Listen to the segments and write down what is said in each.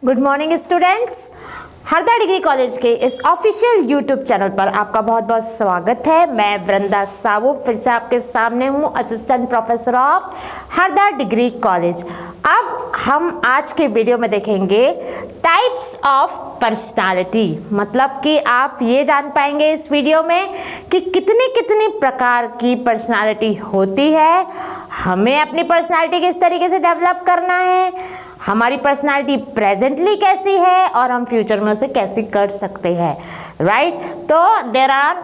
Good morning students. Harda degree college के इस official YouTube channel पर आपका बहुत बहुत स्वागत है। मैं वृंदा सावु फिर से आपके सामने हूँ, assistant professor of Harda degree college. अब हम आज के वीडियो में देखेंगे टाइप्स ऑफ पर्सनालिटी, मतलब कि आप ये जान पाएंगे इस वीडियो में कि कितनी कितनी प्रकार की पर्सनालिटी होती है, हमें अपनी पर्सनालिटी किस तरीके से डेवलप करना है, हमारी पर्सनालिटी प्रेजेंटली कैसी है और हम फ्यूचर में उसे कैसे कर सकते हैं, राइट। तो there are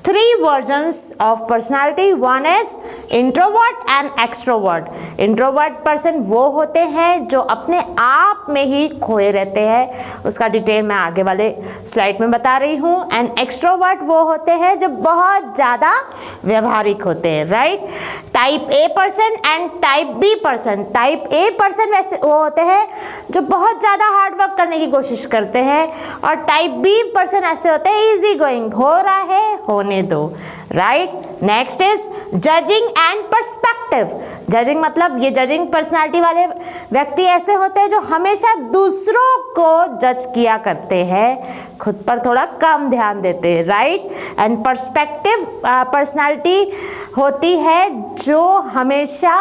3 versions of personality. One is introvert and extrovert. Introvert person वो होते हैं जो अपने आप में ही खोए रहते हैं, उसका डिटेल मैं आगे वाले स्लाइड में बता रही हूँ। एंड एक्सट्रोवर्ट वो होते हैं जो बहुत ज़्यादा व्यवहारिक होते हैं, right. Type A person and type B person. Type A person वैसे वो होते हैं जो बहुत ज़्यादा हार्ड वर्क करने की कोशिश करते हैं, और टाइप बी पर्सन ऐसे होते हैं इजी गोइंग, हो रहा है होने दो, right. Next is judging and perspective. Judging मतलब ये जजिंग पर्सनालिटी वाले व्यक्ति ऐसे होते हैं जो हमेशा दूसरों को जज किया करते हैं, खुद पर थोड़ा कम ध्यान देते हैं, राइट। एंड पर्सपेक्टिव पर्सनालिटी होती है जो हमेशा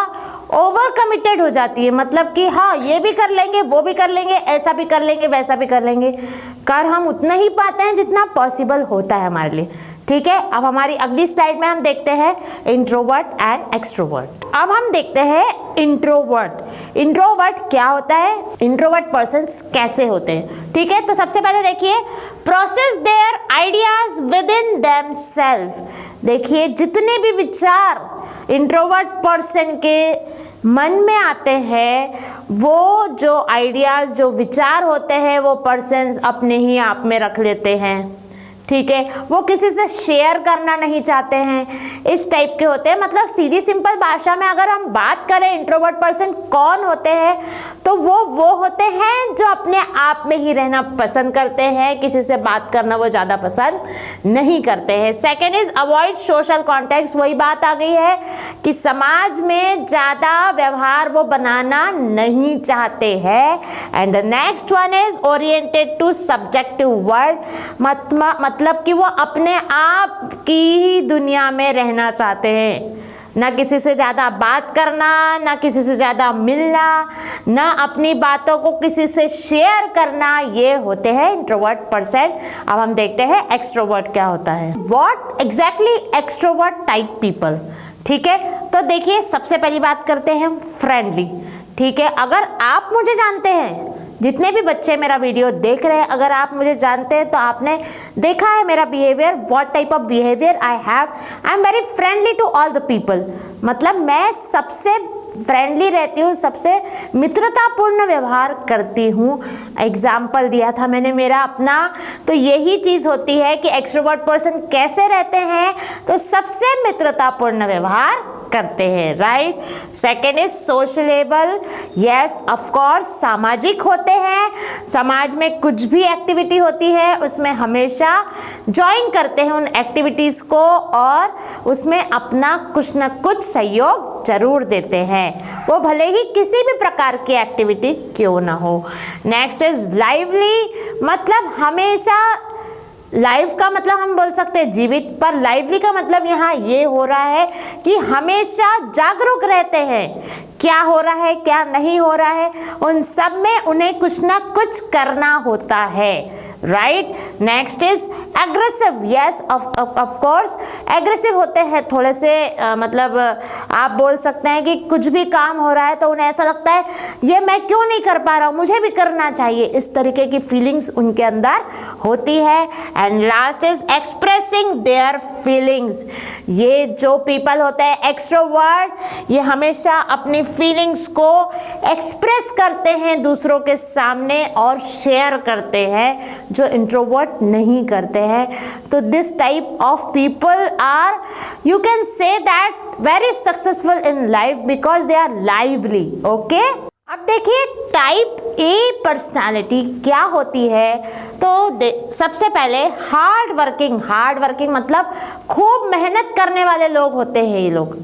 ओवर कमिटेड हो जाती है, मतलब कि हाँ ये भी कर लेंगे, वो भी कर लेंगे, ऐसा भी कर लेंगे, वैसा भी कर लेंगे, कर हम उतना ही पाते हैं जितना पॉसिबल होता है हमारे लिए, ठीक है। अब हमारी अगली स्लाइड में हम देखते हैं इंट्रोवर्ट एंड एक्सट्रोवर्ट। अब हम देखते हैं इंट्रोवर्ट। इंट्रोवर्ट क्या होता है, इंट्रोवर्ट पर्सन्स कैसे होते हैं, ठीक है। तो सबसे पहले देखिए, process their ideas within themselves. देखिए जितने भी विचार इंट्रोवर्ट पर्सन के मन में आते हैं, वो जो आइडियाज जो विचार होते हैं वो पर्सन्स अपने ही आप में रख लेते हैं, ठीक है। वो किसी से शेयर करना नहीं चाहते हैं, इस टाइप के होते हैं। मतलब सीधी सिंपल भाषा में अगर हम बात करें इंट्रोवर्ट पर्सन कौन होते हैं, तो वो होते हैं जो अपने आप में ही रहना पसंद करते हैं, किसी से बात करना वो ज़्यादा पसंद नहीं करते हैं। Second is avoid social contact. वही बात आ गई है कि समाज में ज़्यादा व्यवहार वो बनाना नहीं चाहते हैं। And the next one is oriented to subjective world, मतलब कि वो अपने आप की ही दुनिया में रहना चाहते हैं, ना किसी से ज़्यादा बात करना, ना किसी से ज़्यादा मिलना, ना अपनी बातों को किसी से शेयर करना, ये होते हैं इंट्रोवर्ट पर्सन। अब हम देखते हैं एक्सट्रोवर्ट क्या होता है। What exactly extrovert type people, ठीक है। तो देखिए सबसे पहली बात करते हैं हम फ्रेंडली, ठीक है। अगर आप मुझे जानते हैं, जितने भी बच्चे मेरा वीडियो देख रहे हैं, अगर आप मुझे जानते हैं तो आपने देखा है मेरा behaviour, what type of behaviour I have. I am very friendly to all the people, मतलब मैं सबसे फ्रेंडली रहती हूँ, सबसे मित्रतापूर्ण व्यवहार करती हूँ। एग्जाम्पल दिया था मैंने मेरा अपना, तो यही चीज़ होती है कि एक्सट्रोवर्ट पर्सन कैसे रहते हैं, तो सबसे मित्रतापूर्ण व्यवहार करते हैं, right. Second is sociable. Yes of course सामाजिक होते हैं, समाज में कुछ भी एक्टिविटी होती है उसमें हमेशा ज्वाइन करते हैं उन एक्टिविटीज़ को, और उसमें अपना कुछ न कुछ सहयोग जरूर देते हैं, वो भले ही किसी भी प्रकार की एक्टिविटी क्यों ना हो। नेक्स्ट इज लाइवली, मतलब हमेशा, लाइव का मतलब हम बोल सकते हैं जीवित, पर लाइवली का मतलब यहाँ ये हो रहा है कि हमेशा जागरूक रहते हैं, क्या हो रहा है क्या नहीं हो रहा है उन सब में उन्हें कुछ ना कुछ करना होता है, right. Next is aggressive. Yes of course aggressive होते हैं थोड़े से, मतलब आप बोल सकते हैं कि कुछ भी काम हो रहा है तो उन्हें ऐसा लगता है ये मैं क्यों नहीं कर पा रहा हूँ, मुझे भी करना चाहिए, इस तरीके की फीलिंग्स उनके अंदर होती है। And last is expressing their feelings. ये जो पीपल होते हैं एक्सट्रोवर्ट, ये हमेशा अपनी फीलिंग्स को एक्सप्रेस करते हैं दूसरों के सामने और शेयर करते हैं, जो इंट्रोवर्ट नहीं करते हैं। तो this type of people are, you can say that very successful in life because they are lively, okay. अब देखिए टाइप ए पर्सनालिटी क्या होती है। तो सबसे पहले हार्ड वर्किंग। हार्ड वर्किंग मतलब खूब मेहनत करने वाले लोग होते हैं ये लोग,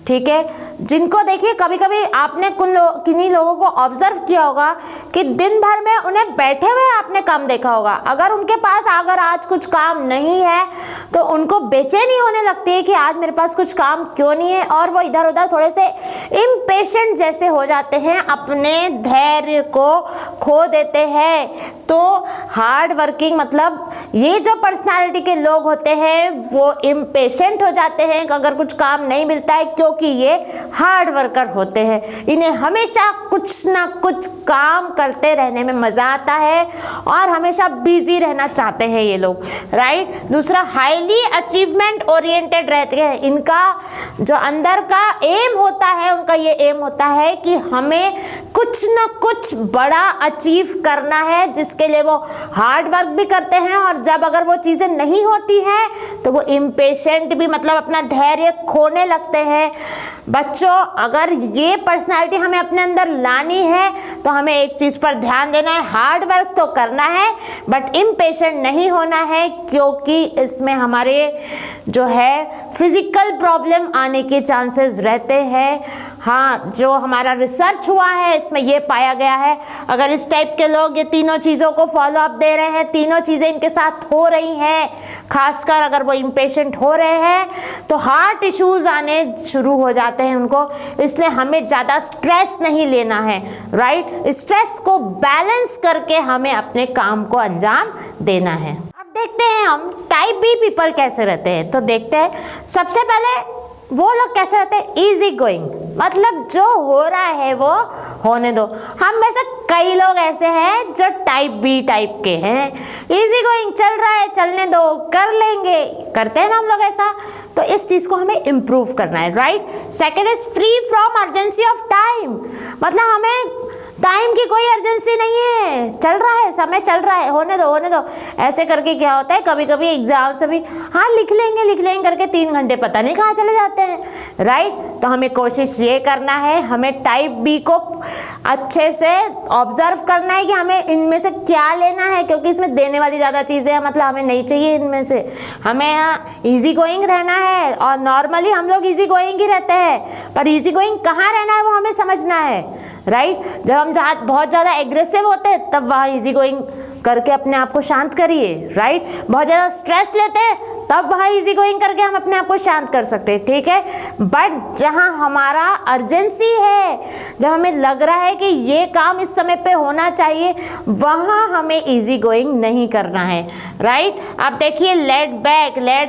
ठीक है। जिनको देखिए कभी कभी आपने किन्हीं लोगों को ऑब्जर्व किया होगा कि दिन भर में उन्हें बैठे हुए आपने कम देखा होगा। अगर उनके पास अगर आज कुछ काम नहीं है तो उनको बेचैनी होने लगती है कि आज मेरे पास कुछ काम क्यों नहीं है, और वो इधर उधर थोड़े से इम्पेशेंट जैसे हो जाते हैं, अपने धैर्य को खो देते हैं। तो हार्ड वर्किंग मतलब ये जो पर्सनालिटी के लोग होते हैं वो इम्पेशेंट हो जाते हैं अगर कुछ काम नहीं मिलता है, क्योंकि ये हार्ड वर्कर होते हैं। इन्हें हमेशा कुछ ना कुछ काम करते रहने में मज़ा आता है और हमेशा बिजी रहना चाहते हैं ये लोग, राइट। दूसरा, हाईली अचीवमेंट ओरिएंटेड रहते हैं। इनका जो अंदर का एम होता है, उनका ये एम होता है कि हमें कुछ ना कुछ बड़ा अचीव करना है, जिसके लिए वो हार्ड वर्क भी करते हैं, और जब अगर वो चीज़ें नहीं होती हैं तो वो इम्पेशेंट भी मतलब अपना धैर्य खोने लगते हैं। बच्चों, अगर ये पर्सनालिटी हमें अपने अंदर लानी है तो हमें एक चीज़ पर ध्यान देना है, हार्ड वर्क तो करना है बट इम्पेशेंट नहीं होना है, क्योंकि इसमें हमारे जो है फिजिकल प्रॉब्लम आने के चांसेस रहते हैं। हाँ, जो हमारा रिसर्च हुआ है इसमें ये पाया गया है, अगर इस टाइप के लोग ये तीनों चीज़ों को फॉलो अप दे रहे हैं, तीनों चीज़ें इनके साथ हो रही हैं, खासकर अगर वो इम्पेशेंट हो रहे हैं तो हार्ट इश्यूज आने शुरू हो जाते हैं उनको। इसलिए हमें ज़्यादा स्ट्रेस नहीं लेना है, राइट। स्ट्रेस को बैलेंस करके हमें अपने काम को अंजाम देना है। अब देखते हैं हम टाइप बी पीपल कैसे रहते हैं। तो देखते हैं, सबसे पहले वो लोग कैसे रहते हैं, इजी गोइंग, मतलब जो हो रहा है वो होने दो। हम में से कई लोग ऐसे हैं जो टाइप बी टाइप के हैं, इजी गोइंग, चल रहा है चलने दो, कर लेंगे, करते हैं ना हम लोग ऐसा। तो इस चीज़ को हमें इम्प्रूव करना है, right. Second is free from urgency of time, मतलब हमें टाइम की कोई अर्जेंसी नहीं है, चल रहा है, समय चल रहा है, होने दो होने दो। ऐसे करके क्या होता है, कभी कभी एग्जाम से भी हाँ लिख लेंगे करके 3 घंटे पता नहीं कहाँ चले जाते हैं, राइट। तो हमें कोशिश ये करना है, हमें टाइप बी को अच्छे से ऑब्जर्व करना है कि हमें इनमें से क्या लेना है, क्योंकि इसमें देने वाली ज़्यादा चीज़ें हैं, मतलब हमें नहीं चाहिए इनमें से। हमें यहाँ ईजी गोइंग रहना है, और नॉर्मली हम लोग ईजी गोइंग ही रहते हैं, पर ईजी गोइंग कहाँ रहना है वो हमें समझना है, राइट। जब हम बहुत ज़्यादा एग्रेसिव होते हैं तब वहाँ इजी गोइंग करके अपने आप को शांत करिए, राइट। बहुत ज़्यादा स्ट्रेस लेते हैं तब वहाँ इजी गोइंग करके हम अपने आप को शांत कर सकते हैं, ठीक है। बट जहाँ हमारा अर्जेंसी है, जब हमें लग रहा है कि ये काम इस समय पे होना चाहिए, वहाँ हमें इजी गोइंग नहीं करना है, राइट। अब देखिए, लेट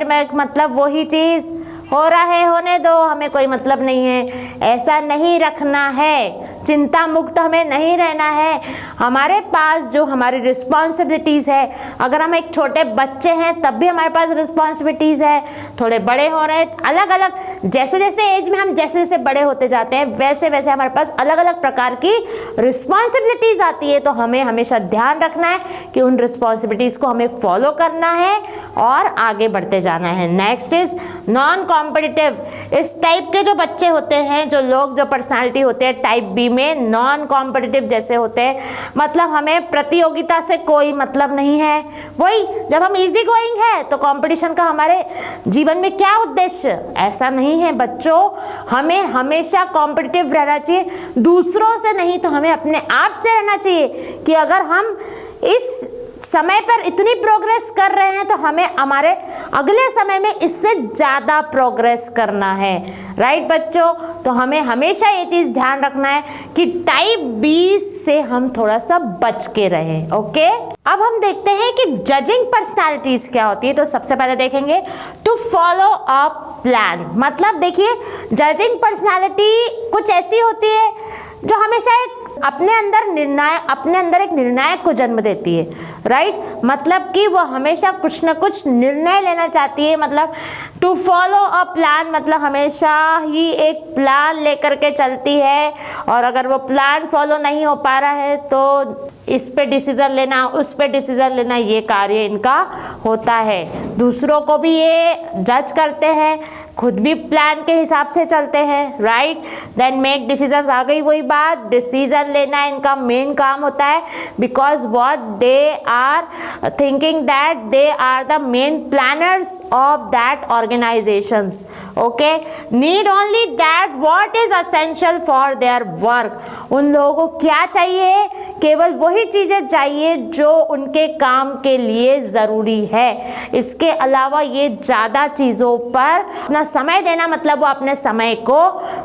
बैक मतलब वही चीज़, हो रहा है होने दो, हमें कोई मतलब नहीं है, ऐसा नहीं रखना है। चिंता मुक्त हमें नहीं रहना है। हमारे पास जो हमारी रिस्पॉन्सिबिलिटीज़ है, अगर हम एक छोटे बच्चे हैं तब भी हमारे पास रिस्पॉन्सिबिलिटीज़ है, थोड़े बड़े हो रहे हैं, अलग अलग जैसे जैसे एज में हम जैसे जैसे बड़े होते जाते हैं वैसे वैसे हमारे पास अलग अलग प्रकार की रिस्पॉन्सिबिलिटीज़ आती है। तो हमें हमेशा ध्यान रखना है कि उन रिस्पॉन्सिबिलिटीज़ को हमें फॉलो करना है और आगे बढ़ते जाना है। Next is non competitive. इस टाइप के जो बच्चे होते हैं, जो लोग, जो पर्सनालिटी होते हैं टाइप बी में, नॉन कॉम्पिटिटिव जैसे होते हैं, मतलब हमें प्रतियोगिता से कोई मतलब नहीं है। वही जब हम इजी गोइंग है तो कंपटीशन का हमारे जीवन में क्या उद्देश्य, ऐसा नहीं है बच्चों। हमें हमेशा कॉम्पिटिटिव रहना चाहिए, दूसरों से नहीं तो हमें अपने आप से रहना चाहिए कि अगर हम इस समय पर इतनी प्रोग्रेस कर रहे हैं तो हमें हमारे अगले समय में इससे ज़्यादा प्रोग्रेस करना है, राइट बच्चों। तो हमें हमेशा ये चीज़ ध्यान रखना है कि टाइप बी से हम थोड़ा सा बच के रहें, ओके। अब हम देखते हैं कि जजिंग पर्सनालिटीज़ क्या होती है। तो सबसे पहले देखेंगे टू फॉलो अ प्लान, मतलब देखिए जजिंग पर्सनालिटी कुछ ऐसी होती है जो हमेशा अपने अंदर एक निर्णायक को जन्म देती है, राइट। मतलब कि वो हमेशा कुछ ना कुछ निर्णय लेना चाहती है। मतलब टू फॉलो अ प्लान मतलब हमेशा ही एक प्लान लेकर के चलती है, और अगर वो प्लान फॉलो नहीं हो पा रहा है तो इस पे डिसीज़न लेना, उस पे डिसीज़न लेना, ये कार्य इनका होता है। दूसरों को भी ये जज करते हैं, खुद भी प्लान के हिसाब से चलते हैं, राइट। देन मेक डिसीजंस, आ गई वही बात, डिसीजन लेना इनका मेन काम होता है, because what they are thinking that they are the main planners of that organisations, okay. Need only that what is essential for their work, उन लोगों को क्या चाहिए, केवल वही चीजें चाहिए जो उनके काम के लिए जरूरी है। इसके अलावा ये ज्यादा चीजों पर अपना समय देना मतलब वो अपने समय को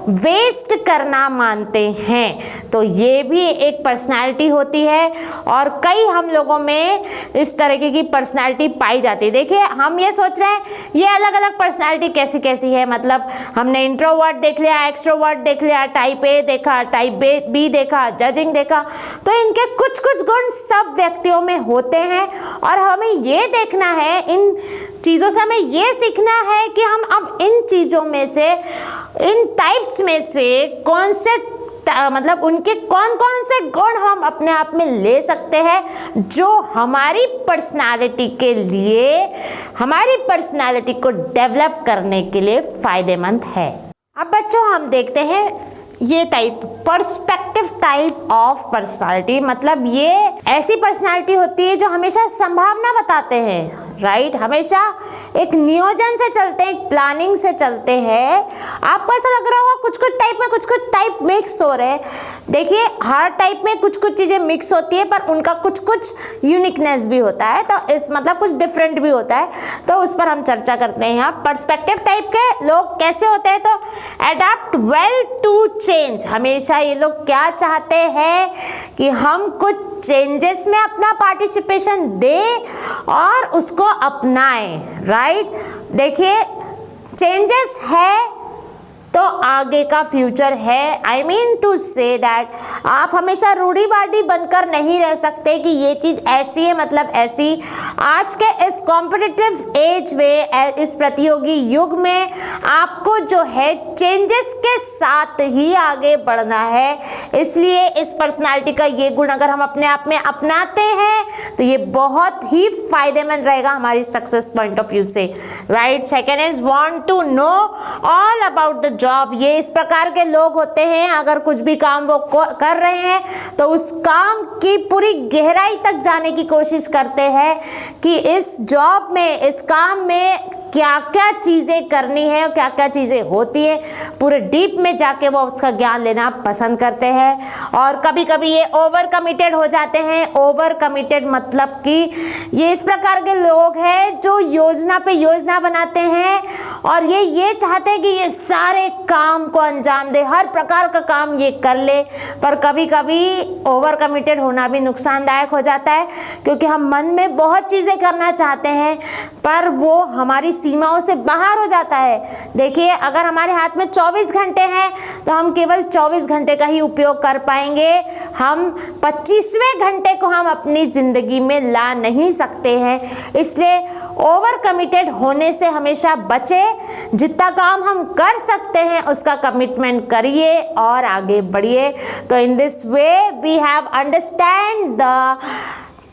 वेस्ट करना मानते हैं। तो ये भी एक पर्सनालिटी होती है और कई हम लोगों में इस तरीके की पर्सनालिटी पाई जाती है। देखिए हम ये सोच रहे हैं ये अलग अलग पर्सनालिटी कैसी कैसी है, मतलब हमने इंट्रोवर्ट देख लिया, एक्सट्रोवर्ट देख लिया, टाइप ए देखा, टाइप बी देखा, जजिंग देखा, तो इनके कुछ कुछ गुण सब व्यक्तियों में होते हैं और हमें ये देखना है, इन चीज़ों से हमें ये सीखना है कि हम अब इन चीज़ों में से, इन टाइप्स में से कौन से मतलब उनके कौन कौन से गुण हम अपने आप में ले सकते हैं जो हमारी पर्सनालिटी के लिए, हमारी पर्सनालिटी को डेवलप करने के लिए फायदेमंद है। अब बच्चों हम देखते हैं ये type, perspective type of personality, मतलब ये ऐसी पर्सनालिटी होती है जो हमेशा संभावना बताते हैं, राइट। हमेशा एक नियोजन से चलते हैं, एक प्लानिंग से चलते हैं। आपको ऐसा लग रहा होगा कुछ कुछ टाइप में कुछ कुछ टाइप मिक्स हो रहे हैं। देखिए हर टाइप में कुछ कुछ चीज़ें मिक्स होती है पर उनका कुछ कुछ यूनिकनेस भी होता है, तो इस मतलब कुछ डिफरेंट भी होता है, तो उस पर हम चर्चा करते हैं यहाँ। पर्सपेक्टिव टाइप के लोग कैसे होते हैं, तो अडैप्ट वेल टू चेंज, हमेशा ये लोग क्या चाहते हैं कि हम कुछ चेंजेस में अपना पार्टिसिपेशन दें और उसको अपनाएं, राइट। देखिए चेंजेस है तो आगे का फ्यूचर है। I mean to say that आप हमेशा रूढ़िवादी बनकर नहीं रह सकते कि ये चीज़ ऐसी है मतलब ऐसी। आज के इस कॉम्पिटिटिव एज में, इस प्रतियोगी युग में आपको जो है चेंजेस के साथ ही आगे बढ़ना है। इसलिए इस पर्सनालिटी का ये गुण अगर हम अपने आप में अपनाते हैं तो ये बहुत ही फायदेमंद रहेगा हमारी सक्सेस पॉइंट ऑफ व्यू से, right. Second is want to know all about the job, ये इस प्रकार के लोग होते हैं अगर कुछ भी काम वो कर रहे हैं तो उस काम की पूरी गहराई तक जाने की कोशिश करते हैं कि इस जॉब में, इस काम में क्या क्या चीज़ें करनी है और क्या क्या चीज़ें होती है, पूरे डीप में जाके वो उसका ज्ञान लेना पसंद करते हैं। और कभी कभी ये ओवर कमिटेड हो जाते हैं। ओवर कमिटेड मतलब कि ये इस प्रकार के लोग हैं जो योजना पे योजना बनाते हैं और ये चाहते हैं कि ये सारे काम को अंजाम दे, हर प्रकार का काम ये कर ले। पर कभी कभी ओवर कमिटेड होना भी नुकसानदायक हो जाता है क्योंकि हम मन में बहुत चीज़ें करना चाहते हैं पर वो हमारी सीमाओं से बाहर हो जाता है। देखिए अगर हमारे हाथ में 24 घंटे हैं तो हम केवल 24 घंटे का ही उपयोग कर पाएंगे, हम 25वें घंटे को हम अपनी ज़िंदगी में ला नहीं सकते हैं। इसलिए ओवर कमिटेड होने से हमेशा बचे, जितना काम हम कर सकते हैं उसका कमिटमेंट करिए और आगे बढ़िए। तो in this way we have understand the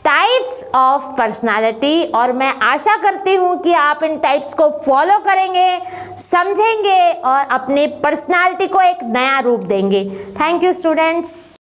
types of personality और मैं आशा करती हूँ कि आप इन टाइप्स को फॉलो करेंगे, समझेंगे और अपने पर्सनालिटी को एक नया रूप देंगे। Thank you students.